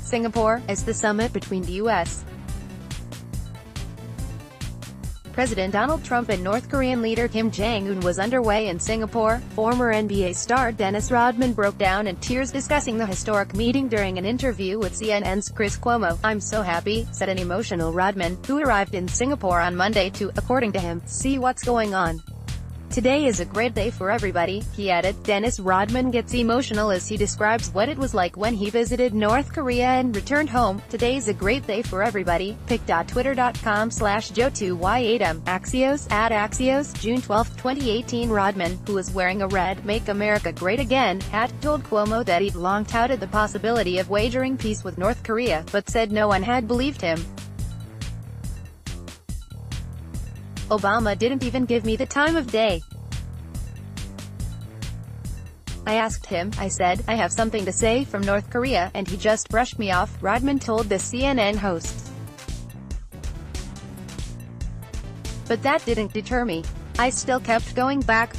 Singapore, as the summit between the U.S. President Donald Trump and North Korean leader Kim Jong-un was underway in Singapore. Former NBA star Dennis Rodman broke down in tears discussing the historic meeting during an interview with CNN's Chris Cuomo. "I'm so happy," said an emotional Rodman, who arrived in Singapore on Monday to, according to him, see what's going on. "Today is a great day for everybody," he added. Dennis Rodman gets emotional as he describes what it was like when he visited North Korea and returned home. "Today's a great day for everybody." pic.twitter.com/Joe2Y8M. Axios, @Axios, June 12, 2018. Rodman, who was wearing a red "Make America Great Again" hat, told Cuomo that he'd long touted the possibility of wagering peace with North Korea, but said no one had believed him. "Obama didn't even give me the time of day. I asked him, I said, I have something to say from North Korea, and he just brushed me off," Rodman told the CNN host. "But that didn't deter me. I still kept going back.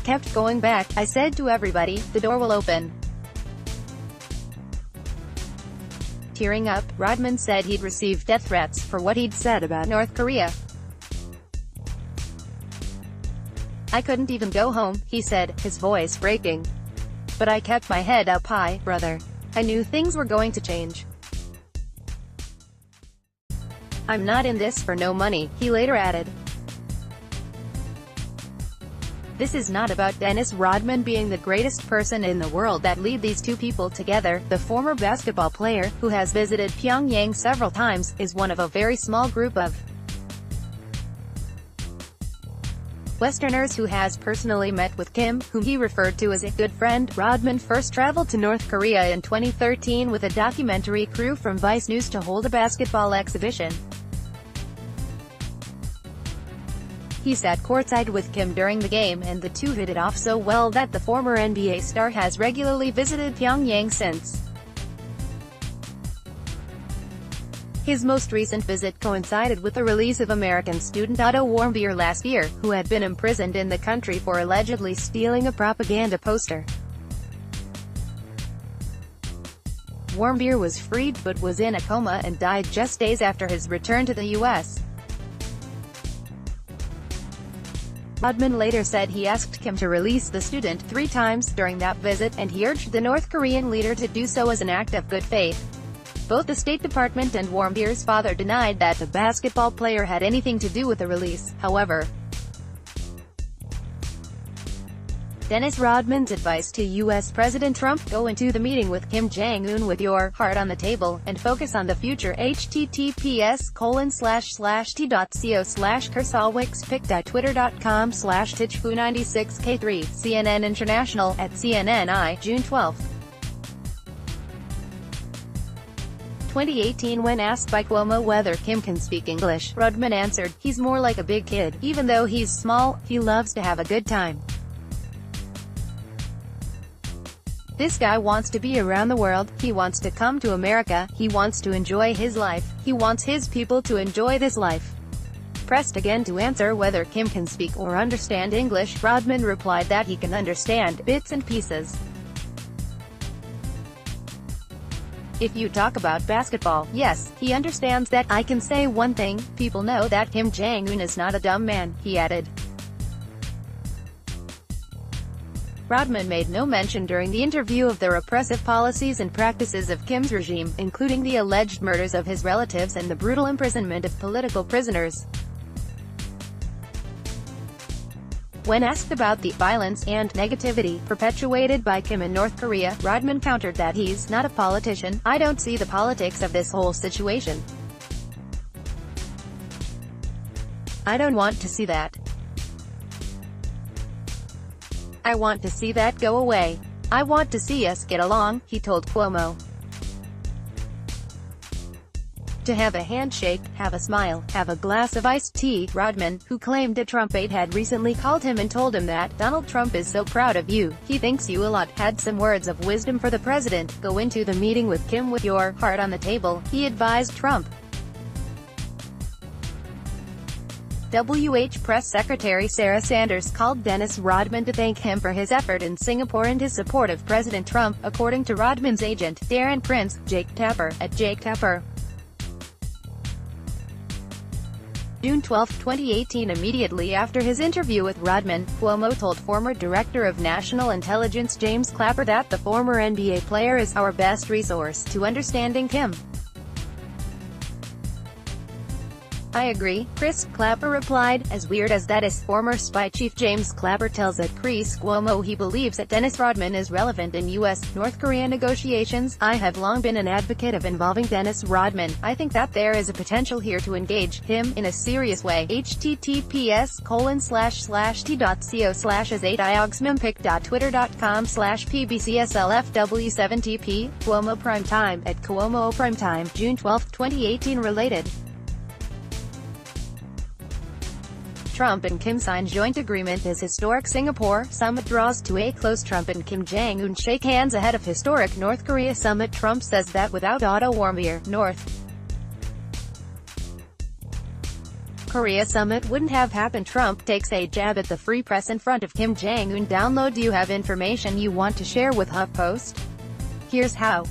I said to everybody, the door will open." Tearing up, Rodman said he'd received death threats for what he'd said about North Korea. "I couldn't even go home," he said, his voice breaking. "But I kept my head up high, brother. I knew things were going to change. I'm not in this for no money," he later added. "This is not about Dennis Rodman being the greatest person in the world that lead these two people together." The former basketball player, who has visited Pyongyang several times, is one of a very small group of Westerners who has personally met with Kim, whom he referred to as a good friend. Rodman first traveled to North Korea in 2013 with a documentary crew from Vice News to hold a basketball exhibition. He sat courtside with Kim during the game, and the two hit it off so well that the former NBA star has regularly visited Pyongyang since. His most recent visit coincided with the release of American student Otto Warmbier last year, who had been imprisoned in the country for allegedly stealing a propaganda poster. Warmbier was freed, but was in a coma and died just days after his return to the U.S. Rodman later said he asked Kim to release the student 3 times during that visit, and he urged the North Korean leader to do so as an act of good faith. Both the State Department and Warmbier's father denied that the basketball player had anything to do with the release, however. Dennis Rodman's advice to U.S. President Trump: go into the meeting with Kim Jong-un with your heart on the table, and focus on the future. https://t.co/Kersawix. pic.twitter.com/Titchfu96K3. CNN International, @CNNI, June 12, 2018. When asked by Cuomo whether Kim can speak English, Rodman answered, "He's more like a big kid. Even though he's small, he loves to have a good time. This guy wants to be around the world. He wants to come to America. He wants to enjoy his life. He wants his people to enjoy this life." Pressed again to answer whether Kim can speak or understand English, Rodman replied that he can understand bits and pieces. "If you talk about basketball, yes, he understands that. I can say one thing, people know that Kim Jong-un is not a dumb man," he added. Rodman made no mention during the interview of the repressive policies and practices of Kim's regime, including the alleged murders of his relatives and the brutal imprisonment of political prisoners. When asked about the violence and negativity perpetuated by Kim in North Korea, Rodman countered that he's not a politician. "I don't see the politics of this whole situation. I don't want to see that. I want to see that go away. I want to see us get along," he told Cuomo. "To have a handshake, have a smile, have a glass of iced tea." Rodman, who claimed a Trump aide had recently called him and told him that, "Donald Trump is so proud of you, he thinks you a lot," had some words of wisdom for the president. "Go into the meeting with Kim with your heart on the table," he advised Trump. WH Press Secretary Sarah Sanders called Dennis Rodman to thank him for his effort in Singapore and his support of President Trump, according to Rodman's agent, Darren Prince, Jake Tapper, at Jake Tapper. June 12, 2018. Immediately after his interview with Rodman, Cuomo told former Director of National Intelligence James Clapper that the former NBA player is our best resource to understanding Kim. "I agree, Chris," Clapper replied. "As weird as that is," former spy chief James Clapper tells at Chris Cuomo he believes that Dennis Rodman is relevant in U.S.-North Korea negotiations. "I have long been an advocate of involving Dennis Rodman. I think that there is a potential here to engage him in a serious way." https://t.co/8ioxmimpic.twitter.com/pbcslfw7tp. Cuomo Primetime, at Cuomo Primetime, June 12, 2018. Related. Trump and Kim sign joint agreement as historic Singapore summit draws to a close. Trump and Kim Jong-un shake hands ahead of historic North Korea summit. Trump says that without auto warmbier, North Korea summit wouldn't have happened. Trump takes a jab at the free press in front of Kim Jong-un. Download. Do you have information you want to share with HuffPost? Here's how.